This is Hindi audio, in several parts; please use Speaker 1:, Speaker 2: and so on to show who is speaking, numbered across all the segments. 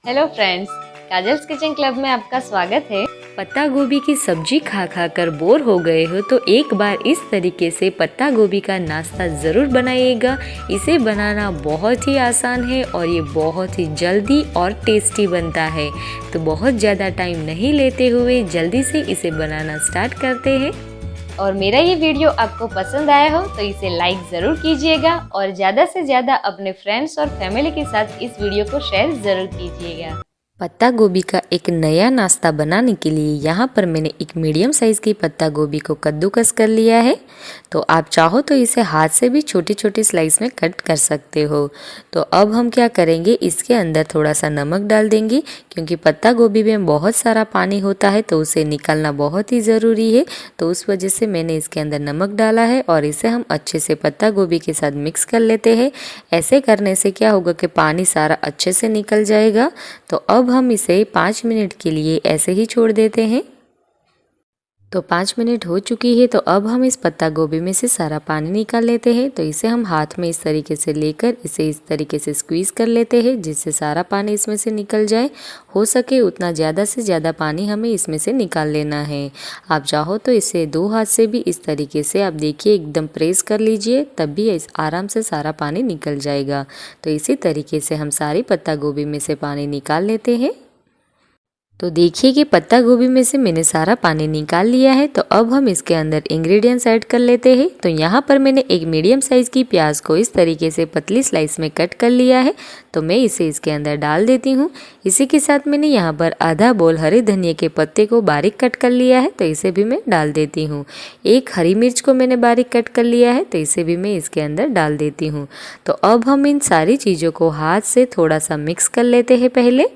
Speaker 1: Hello friends, kajals kitchen club में आपका स्वागत है।
Speaker 2: पत्ता गोभी की सब्जी खा खा कर बोर हो गए हो तो एक बार इस तरीके से पत्ता गोभी का नाश्ता ज़रूर बनाइएगा। इसे बनाना बहुत ही आसान है और ये बहुत ही जल्दी और टेस्टी बनता है। तो बहुत ज़्यादा टाइम नहीं लेते हुए जल्दी से इसे बनाना स्टार्ट करते हैं।
Speaker 1: और मेरा ये वीडियो आपको पसंद आया हो तो इसे लाइक ज़रूर कीजिएगा और ज़्यादा से ज़्यादा अपने फ्रेंड्स और फैमिली के साथ इस वीडियो को शेयर ज़रूर कीजिएगा।
Speaker 2: पत्ता गोभी का एक नया नाश्ता बनाने के लिए यहाँ पर मैंने एक मीडियम साइज़ की पत्ता गोभी को कद्दूकस कर लिया है। तो आप चाहो तो इसे हाथ से भी छोटी छोटी स्लाइस में कट कर सकते हो। तो अब हम क्या करेंगे, इसके अंदर थोड़ा सा नमक डाल देंगे क्योंकि पत्ता गोभी में बहुत सारा पानी होता है तो उसे निकालना बहुत ही ज़रूरी है। तो उस वजह से मैंने इसके अंदर नमक डाला है और इसे हम अच्छे से पत्ता गोभी के साथ मिक्स कर लेते हैं। ऐसे करने से क्या होगा कि पानी सारा अच्छे से निकल जाएगा। तो अब हम इसे 5 मिनट के लिए ऐसे ही छोड़ देते हैं। तो 5 मिनट हो चुकी है। तो अब हम इस पत्ता गोभी में से सारा पानी निकाल लेते हैं। तो इसे हम हाथ में इस तरीके से लेकर इसे इस तरीके से स्क्वीज़ कर लेते हैं जिससे सारा पानी इसमें से निकल जाए। हो सके उतना ज़्यादा से ज़्यादा पानी हमें इसमें से निकाल लेना है। आप चाहो तो इसे 2 हाथ से भी इस तरीके से आप देखिए एकदम प्रेस कर लीजिए, तब भी इस आराम से सारा पानी निकल जाएगा। तो इसी तरीके से हम सारी पत्ता गोभी में से पानी निकाल लेते हैं। तो देखिए कि पत्ता गोभी में से मैंने सारा पानी निकाल लिया है। तो अब हम इसके अंदर इंग्रेडिएंट्स ऐड कर लेते हैं। तो यहाँ पर मैंने एक मीडियम साइज़ की प्याज को इस तरीके से पतली स्लाइस में कट कर लिया है। तो मैं इसे इसके अंदर डाल देती हूँ। इसी के साथ मैंने यहाँ पर आधा बोल हरे धनिया के पत्ते को बारीक कट कर लिया है, तो इसे भी मैं डाल देती हूँ। एक हरी मिर्च को मैंने बारीक कट कर लिया है, तो इसे भी मैं इसके अंदर डाल देती हूँ। तो अब हम इन सारी चीज़ों को हाथ से थोड़ा सा मिक्स कर लेते हैं पहले।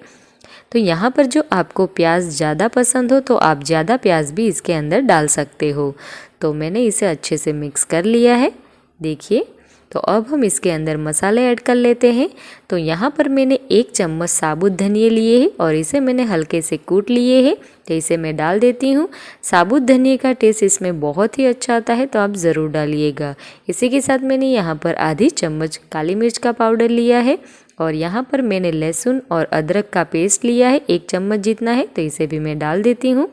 Speaker 2: तो यहाँ पर जो आपको प्याज ज़्यादा पसंद हो तो आप ज़्यादा प्याज भी इसके अंदर डाल सकते हो। तो मैंने इसे अच्छे से मिक्स कर लिया है, देखिए। तो अब हम इसके अंदर मसाले ऐड कर लेते हैं। तो यहाँ पर मैंने 1 चम्मच साबुत धनिया लिए हैं और इसे मैंने हल्के से कूट लिए हैं। तो इसे मैं डाल देती हूँ। साबुत धनिया का टेस्ट इसमें बहुत ही अच्छा आता है, तो आप ज़रूर डालिएगा। इसी के साथ मैंने यहाँ पर आधी चम्मच काली मिर्च का पाउडर लिया है और यहाँ पर मैंने लहसुन और अदरक का पेस्ट लिया है 1 चम्मच जितना है, तो इसे भी मैं डाल देती हूँ।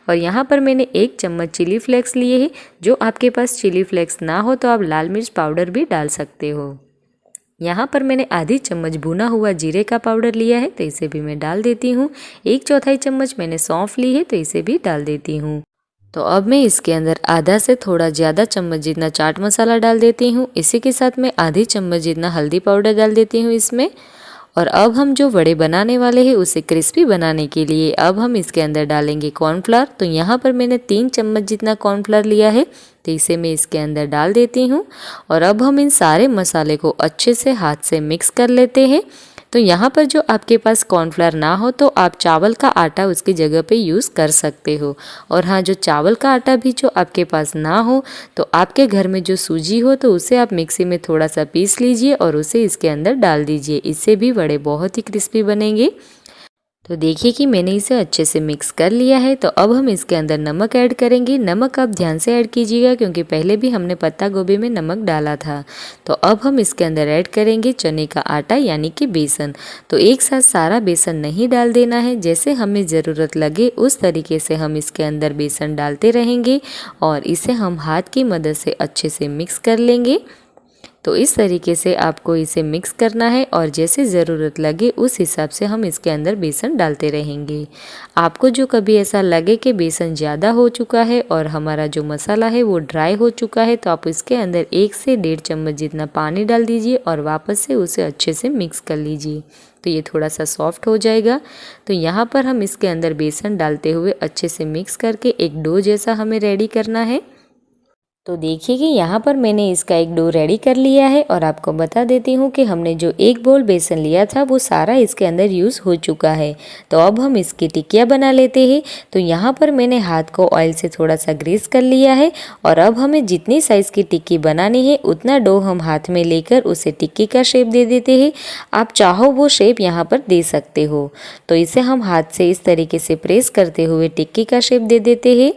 Speaker 2: और यहाँ पर मैंने 1 चम्मच चिली फ्लेक्स लिए हैं। जो आपके पास चिली फ्लेक्स ना हो तो आप लाल मिर्च पाउडर भी डाल सकते हो। यहाँ पर मैंने आधी चम्मच भुना हुआ जीरे का पाउडर लिया है, तो इसे भी मैं डाल देती हूँ। 1/4 चम्मच मैंने सौंफ ली है, तो इसे भी डाल देती हूँ। तो अब मैं इसके अंदर आधा से थोड़ा ज़्यादा चम्मच जितना चाट मसाला डाल देती हूँ। इसी के साथ मैं आधी चम्मच जितना हल्दी पाउडर डाल देती हूँ इसमें। और अब हम जो वड़े बनाने वाले हैं उसे क्रिस्पी बनाने के लिए अब हम इसके अंदर डालेंगे कॉर्नफ्लावर। तो यहाँ पर मैंने 3 चम्मच जितना कॉर्नफ्लावर लिया है, तो इसे मैं इसके अंदर डाल देती हूँ। और अब हम इन सारे मसाले को अच्छे से हाथ से मिक्स कर लेते हैं। तो यहाँ पर जो आपके पास कॉर्नफ्लावर ना हो तो आप चावल का आटा उसकी जगह पे यूज़ कर सकते हो। और हाँ, जो चावल का आटा भी जो आपके पास ना हो तो आपके घर में जो सूजी हो तो उसे आप मिक्सी में थोड़ा सा पीस लीजिए और उसे इसके अंदर डाल दीजिए। इससे भी वड़े बहुत ही क्रिस्पी बनेंगे। तो देखिए कि मैंने इसे अच्छे से मिक्स कर लिया है। तो अब हम इसके अंदर नमक ऐड करेंगे। नमक आप ध्यान से ऐड कीजिएगा क्योंकि पहले भी हमने पत्ता गोभी में नमक डाला था। तो अब हम इसके अंदर ऐड करेंगे चने का आटा यानी कि बेसन। तो एक साथ सारा बेसन नहीं डाल देना है, जैसे हमें ज़रूरत लगे उस तरीके से हम इसके अंदर बेसन डालते रहेंगे और इसे हम हाथ की मदद से अच्छे से मिक्स कर लेंगे। तो इस तरीके से आपको इसे मिक्स करना है और जैसे ज़रूरत लगे उस हिसाब से हम इसके अंदर बेसन डालते रहेंगे। आपको जो कभी ऐसा लगे कि बेसन ज़्यादा हो चुका है और हमारा जो मसाला है वो ड्राई हो चुका है तो आप इसके अंदर 1 से 1.5 चम्मच जितना पानी डाल दीजिए और वापस से उसे अच्छे से मिक्स कर लीजिए। तो ये थोड़ा सा सॉफ्ट हो जाएगा। तो यहाँ पर हम इसके अंदर बेसन डालते हुए अच्छे से मिक्स करके एक डो जैसा हमें रेडी करना है। तो देखिए कि यहाँ पर मैंने इसका एक डो रेडी कर लिया है और आपको बता देती हूँ कि हमने जो 1 बोल बेसन लिया था वो सारा इसके अंदर यूज़ हो चुका है। तो अब हम इसकी टिक्कियाँ बना लेते हैं। तो यहाँ पर मैंने हाथ को ऑयल से थोड़ा सा ग्रीस कर लिया है और अब हमें जितनी साइज़ की टिक्की बनानी है उतना डो हम हाथ में लेकर उसे टिक्की का शेप दे देते हैं। आप चाहो वो शेप यहाँ पर दे सकते हो। तो इसे हम हाथ से इस तरीके से प्रेस करते हुए टिक्की का शेप दे देते हैं।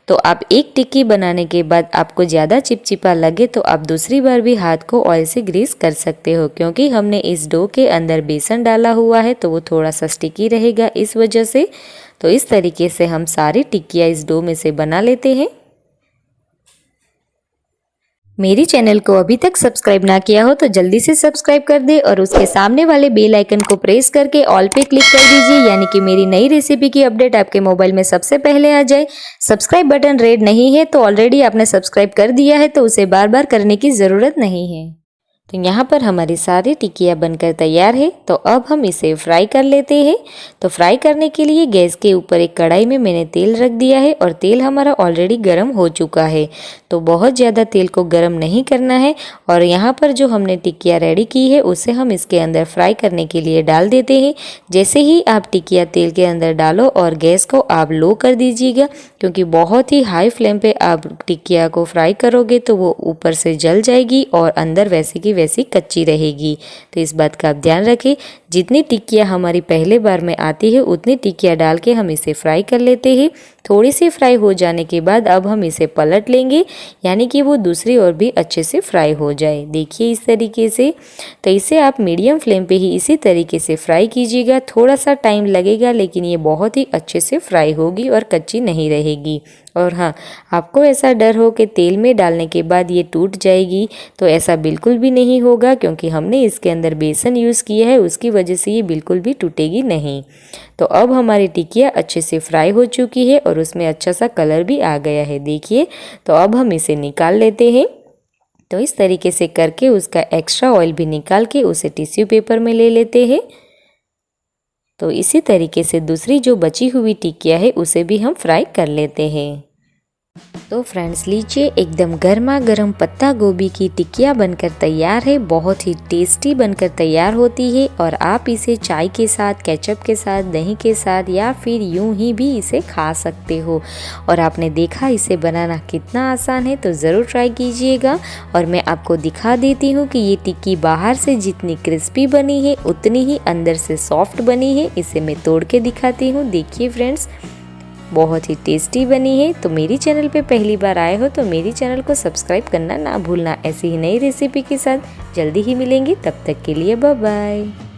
Speaker 2: तो आप एक टिक्की बनाने के बाद आपको ज़्यादा चिपचिपा लगे तो आप दूसरी बार भी हाथ को ऑयल से ग्रीस कर सकते हो, क्योंकि हमने इस डो के अंदर बेसन डाला हुआ है तो वो थोड़ा सा स्टिकी रहेगा इस वजह से। तो इस तरीके से हम सारी टिक्कियाँ इस डो में से बना लेते हैं। मेरी चैनल को अभी तक सब्सक्राइब ना किया हो तो जल्दी से सब्सक्राइब कर दे और उसके सामने वाले बेल आइकन को प्रेस करके ऑल पे क्लिक कर दीजिए, यानी कि मेरी नई रेसिपी की अपडेट आपके मोबाइल में सबसे पहले आ जाए। सब्सक्राइब बटन रेड नहीं है तो ऑलरेडी आपने सब्सक्राइब कर दिया है तो उसे बार बार करने की ज़रूरत नहीं है। तो यहाँ पर हमारी सारी टिक्कियाँ बनकर तैयार है। तो अब हम इसे फ्राई कर लेते हैं। तो फ्राई करने के लिए गैस के ऊपर एक कढ़ाई में मैंने तेल रख दिया है और तेल हमारा ऑलरेडी गर्म हो चुका है। तो बहुत ज़्यादा तेल को गर्म नहीं करना है। और यहाँ पर जो हमने टिक्कियाँ रेडी की है उसे हम इसके अंदर फ्राई करने के लिए डाल देते हैं। जैसे ही आप टिक्कियाँ तेल के अंदर डालो और गैस को आप लो कर दीजिएगा, क्योंकि बहुत ही हाई फ्लेम पे आप टिक्कियाँ को फ्राई करोगे तो वो ऊपर से जल जाएगी और अंदर वैसे की वैसी कच्ची रहेगी। तो इस बात का आप ध्यान रखें। जितनी टिक्कियाँ हमारी पहले बार में आती है उतनी टिक्कियाँ डाल के हम इसे फ्राई कर लेते हैं। थोड़ी सी फ्राई हो जाने के बाद अब हम इसे पलट लेंगे, यानी कि वो दूसरी ओर भी अच्छे से फ्राई हो जाए। देखिए इस तरीके से। तो इसे आप मीडियम फ्लेम पे ही इसी तरीके से फ्राई कीजिएगा। थोड़ा सा टाइम लगेगा लेकिन ये बहुत ही अच्छे से फ्राई होगी और कच्ची नहीं रहेगी। और हाँ, आपको ऐसा डर हो कि तेल में डालने के बाद ये टूट जाएगी, तो ऐसा बिल्कुल भी नहीं होगा, क्योंकि हमने इसके अंदर बेसन यूज़ किया है, उसकी वजह से ये बिल्कुल भी टूटेगी नहीं। तो अब हमारी टिक्कियाँ अच्छे से फ्राई हो चुकी है और उसमें अच्छा सा कलर भी आ गया है, देखिए। तो अब हम इसे निकाल लेते हैं। तो इस तरीके से करके उसका एक्स्ट्रा ऑयल भी निकाल के उसे टिश्यू पेपर में ले लेते हैं। तो इसी तरीके से दूसरी जो बची हुई टिक्कियाँ है उसे भी हम फ्राई कर लेते हैं। तो फ्रेंड्स लीजिए, एकदम गर्मा गर्म पत्ता गोभी की टिक्कियाँ बनकर तैयार है। बहुत ही टेस्टी बनकर तैयार होती है और आप इसे चाय के साथ, केचप के साथ, दही के साथ या फिर यूं ही भी इसे खा सकते हो। और आपने देखा इसे बनाना कितना आसान है, तो ज़रूर ट्राई कीजिएगा। और मैं आपको दिखा देती हूँ कि ये टिक्की बाहर से जितनी क्रिस्पी बनी है उतनी ही अंदर से सॉफ्ट बनी है। इसे मैं तोड़ के दिखाती हूँ। देखिए फ्रेंड्स, बहुत ही टेस्टी बनी है। तो मेरी चैनल पे पहली बार आए हो तो मेरी चैनल को सब्सक्राइब करना ना भूलना। ऐसी ही नई रेसिपी के साथ जल्दी ही मिलेंगे, तब तक के लिए बाय बाय।